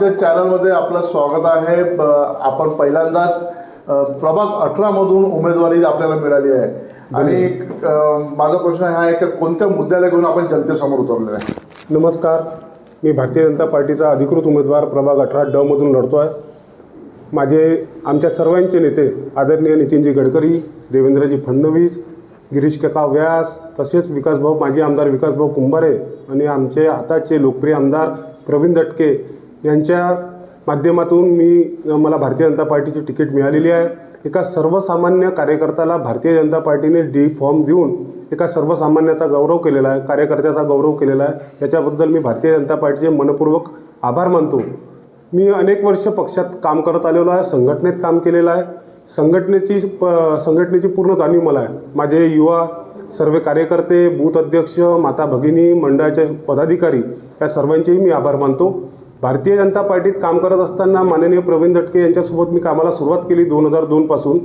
आमच्या चॅनलमध्ये आपलं स्वागत आहे। आपण पहिल्यांदाच प्रभाग 18 मधून उमेदवारी आपल्याला मिळाली आहे आणि माझा प्रश्न हा आहे की कोणत्या मुद्द्याला घेऊन आपण जनतेसमोर उतरलेले आहे? नमस्कार, मी भारतीय जनता पार्टीचा अधिकृत उमेदवार प्रभाग 18 ड मधून लढतो आहे। आमच्या सर्वांचे नेते आदरणीय नितीनजी गडकरी, देवेंद्रजी फडणवीस, गिरीश काका व्यास, तसेच माजी आमदार विकासभाऊ कुंभारे आणि आमचे आताचे लोकप्रिय आमदार प्रवीण दटके यांच्या माध्यमातून मला भारतीय जनता पार्टीची तिकीट मिळालेली आहे। एका सर्वसामान्य कार्यकर्त्याला भारतीय जनता पार्टीने डी फॉर्म देऊन एका सर्वसामान्याचा गौरव केलेला आहे, कार्यकर्त्याचा गौरव केलेला आहे। याच्याबद्दल मी भारतीय जनता पार्टीचे मनपूर्वक आभार मानतो। मी अनेक वर्ष पक्षात काम करत आलेलो आहे, संघटनेत काम केलेलं आहे। संघटनेची पूर्ण जाणीव मला आहे। माझे युवा सर्व कार्यकर्ते, बूथ अध्यक्ष, माता भगिनी, मंडळाचे पदाधिकारी या सर्वांचेही मी आभार मानतो। भारतीय जनता पार्टीत काम करत असताना माननीय प्रवीण दटके यांच्यासोबत मी कामाला सुरुवात केली 2002 पासून।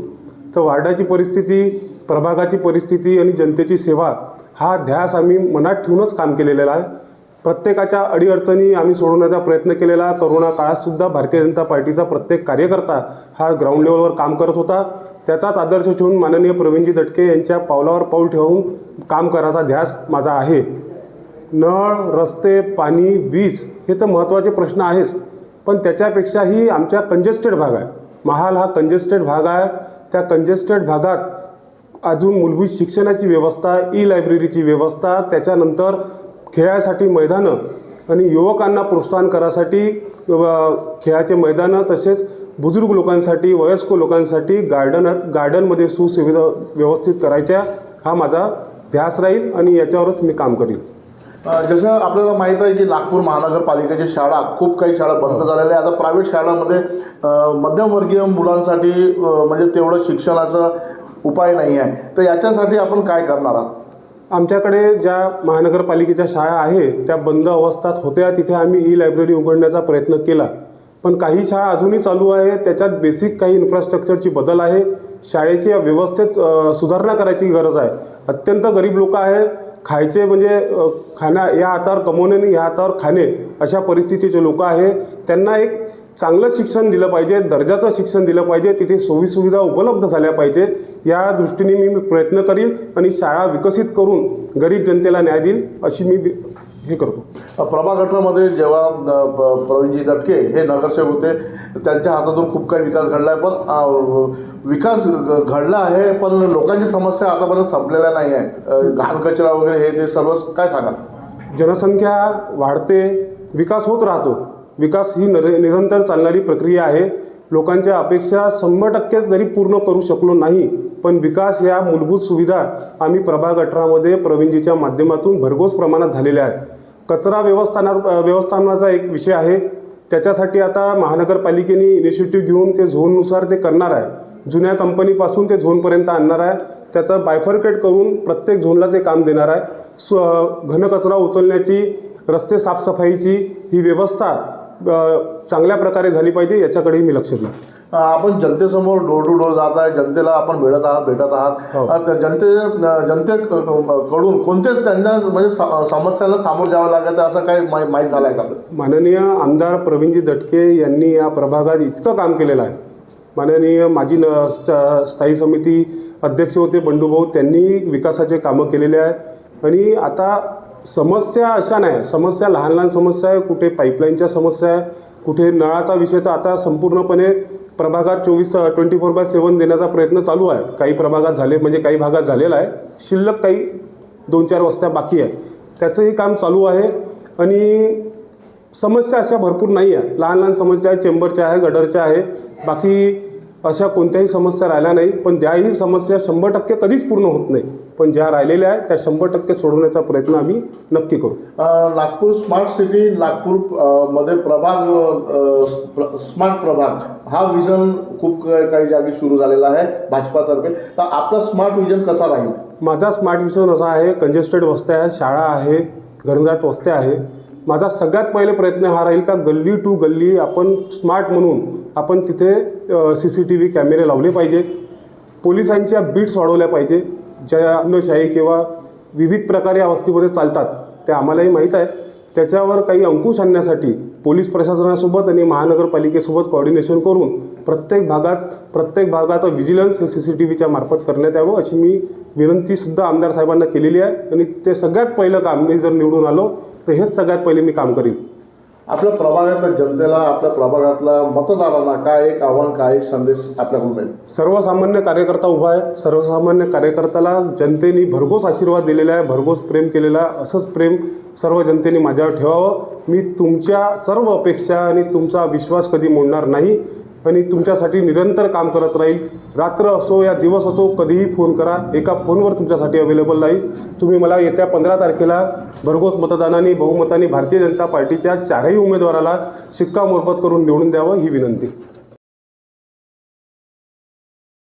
तर वार्डाची परिस्थिती, प्रभागाची परिस्थिती आणि जनतेची सेवा हा ध्यास आम्ही मनात ठेवूनच काम केलेलं आहे। प्रत्येकाच्या अडीअडचणी आम्ही सोडवण्याचा प्रयत्न केलेला। कोरोना काळातसुद्धा भारतीय जनता पार्टीचा प्रत्येक कार्यकर्ता हा ग्राउंड लेवलवर काम करत होता। त्याचाच आदर्श ठेवून माननीय प्रवीणजी दटके यांच्या पावलावर पाऊल ठेवून काम करायचा ध्यास माझा आहे। नळ, रस्ते, पाणी, वीज हे तर महत्त्वाचे प्रश्न आहेच, पण त्याच्यापेक्षाही आमच्या कंजेस्टेड भाग आहे। महाल हा कंजेस्टेड भाग आहे। त्या कंजेस्टेड भागात अजून मूलभूत शिक्षणाची व्यवस्था, ई-लायब्ररीची व्यवस्था, त्याच्यानंतर खेळासाठी मैदानं आणि युवकांना प्रोत्साहन करासाठी खेळाचे मैदानं, तसेच बुजुर्ग लोकांसाठी, वयस्क लोकांसाठी गार्डनमध्ये सुविधा व्यवस्थित करायच्या हा माझा ध्यास राहील आणि याच्यावरच मी काम करीन। जसं आपल्याला माहीत आहे की नागपूर महानगरपालिकेची शाळा, खूप काही शाळा बंद झालेल्या आहे। आता प्रायव्हेट शाळांमध्ये मध्यमवर्गीय मुलांसाठी म्हणजे तेवढं शिक्षणाचा उपाय नाही आहे, तर याच्यासाठी आपण काय करणार आहात? आमच्याकडे ज्या महानगरपालिकेच्या शाळा आहे त्या बंद अवस्थेत होत्या, तिथे आम्ही ई-लायब्ररी उघडण्याचा प्रयत्न केला, पण काही शाळा अजूनही चालू आहे। त्याच्यात बेसिक काही इन्फ्रास्ट्रक्चरची बदल आहे। शाळेची व्यवस्थेत सुधारणा करायची गरज आहे। अत्यंत गरीब लोक आहे, खायचे म्हणजे या हातावर कमवणे आणि या हातावर खाणे अशा परिस्थितीचे लोक आहे। त्यांना एक चांगलं शिक्षण दिलं पाहिजे, दर्जाचं शिक्षण दिलं पाहिजे, तिथे सोयीसुविधा उपलब्ध झाल्या पाहिजे। या दृष्टीने मी प्रयत्न करीन आणि शाळा विकसित करून गरीब जनतेला न्याय देईल अशी मी हे करतो। प्रभाग 18 मध्ये जेव्हा प्रवीणजी दटके हे नगरसेवक होते, त्यांच्या हातातून खूप काही विकास घडला आहे, पण विकास घडला आहे पण लोकांची समस्या आतापर्यंत संपलेल्या नाही आहे। घाण कचरा वगैरे हे ते सर्व काय सांगाल? जनसंख्या वाढते, विकास होत राहतो। विकास ही निरंतर चालणारी प्रक्रिया आहे। लोकांच्या अपेक्षा 100% जरी पूर्ण करू शकलो नाही, पण विकास या मूलभूत सुविधा आम्ही प्रभाग 18 मध्ये प्रवीणजीच्या माध्यमातून भरघोस प्रमाणात झालेल्या आहेत। कचरा व्यवस्थापनाचा एक विषय आहे, त्याच्यासाठी आता महानगरपालिकेने इनिशिएटिव्ह घेऊन ते झोननुसार ते करणार आहे। जुन्या कंपनीपासून ते झोनपर्यंत आणणार आहे, त्याचं बायफर्केट करून प्रत्येक झोनला ते काम देणार आहे। घनकचरा उचलण्याची, रस्ते साफसफाईची ही व्यवस्था चांगल्या प्रकारे झाली पाहिजे, याच्याकडेही मी लक्ष देईन। आपण जनतेसमोर डोर टू डोर जात आहे, जनतेला आपण भेटत आहात। जनतेकडून कोणतेच त्यांना म्हणजे समस्यांना सामोरं जावं लागायचं असं काही माहीत झालं आहे का? माननीय आमदार प्रवीणजी दटके यांनी या प्रभागात इतकं काम केलेलं आहे। माननीय माजी स्थायी समिती अध्यक्ष होते बंडूभाऊ, त्यांनी विकासाचे कामं केलेले आहेत। आणि आता समस्या अशा नाही, समस्या लहान लहान समस्या आहे, कुठे पाईपलाईनच्या समस्या आहे, कुठे नळाचा विषय, तर आता संपूर्णपणे प्रभागात 24/7 देण्याचा प्रयत्न चालू आहे। काही प्रभागात झाले, म्हणजे काही भागात झालेला आहे, शिल्लक काही 2-4 वस्त्या बाकी आहे, त्याचंही काम चालू आहे। आणि समस्या अशा भरपूर नाही आहे, लहान लहान समस्या आहे, चेंबरच्या आहे, गटरच्या आहे, बाकी अशा कोणत्याही समस्या राहिल्या नाही। पण त्याही समस्या 100% कधीच पूर्ण होत नाही, पण ज्या राहिलेल्या आहेत त्या 100% सोडवण्याचा प्रयत्न आम्ही नक्की करू। नागपूर स्मार्ट सिटी, नागपूर मध्ये स्मार्ट प्रभाग हा विजन खूप काही जागी सुरू झालेला आहे भाजपातर्फे, तर आपला स्मार्ट विजन कसा राहील? माझा स्मार्ट विजन असा आहे, कंजेस्टेड वस्त्या आहे, शाळा आहे, घनदाट वस्त्या आहे। माझा सगळ्यात पहिले प्रयत्न हा राहील का गल्ली टू गल्ली आपण स्मार्ट म्हणून आपण तिथे CCTV कॅमेरे लावले पाहिजे, पोलिसांच्या बीट्स वाढवल्या पाहिजे, ज्या अन्नशाही किंवा विविध प्रकारे या वस्तीमध्ये चालतात त्या आम्हालाही माहीत आहे। त्याच्यावर काही अंकुश आणण्यासाठी पोलीस प्रशासनासोबत आणि महानगरपालिकेसोबत कोऑर्डिनेशन करून प्रत्येक भागाचं व्हिजिलन्स हे CCTVच्या मार्फत करण्यात यावं अशी मी विनंतीसुद्धा आमदार साहेबांना केलेली आहे. आणि ते सगळ्यात पहिलं काम, मी जर निवडून आलो तर हेच सगळ्यात पहिले मी काम करीन. आपल्या प्रभागातल्या जनतेला, आपल्या प्रभागातल्या मतदारांना काय एक आव्हान, काय एक संदेश आपल्याकडून राहील? सर्वसामान्य कार्यकर्ता उभा आहे. सर्वसामान्य कार्यकर्त्याला जनतेने भरघोस आशीर्वाद दिलेला आहे, भरघोस प्रेम केलेला आहे. असंच प्रेम सर्व जनतेने माझ्यावर ठेवावं. मी तुमच्या सर्व अपेक्षा आणि तुमचा विश्वास कधी मोडणार नाही आणि तुमच्यासाठी निरंतर काम करत राहील. रात्र असो या दिवस असो, कधीही फोन करा. एका फोनवर तुमच्यासाठी अवेलेबल राहील. तुम्ही मला येत्या 15 तारखेला भरघोस मतदानाने, बहुमताने भारतीय जनता पार्टीच्या 4ही उमेदवाराला शिक्कामोर्तब करून निवडून द्यावं ही विनंती.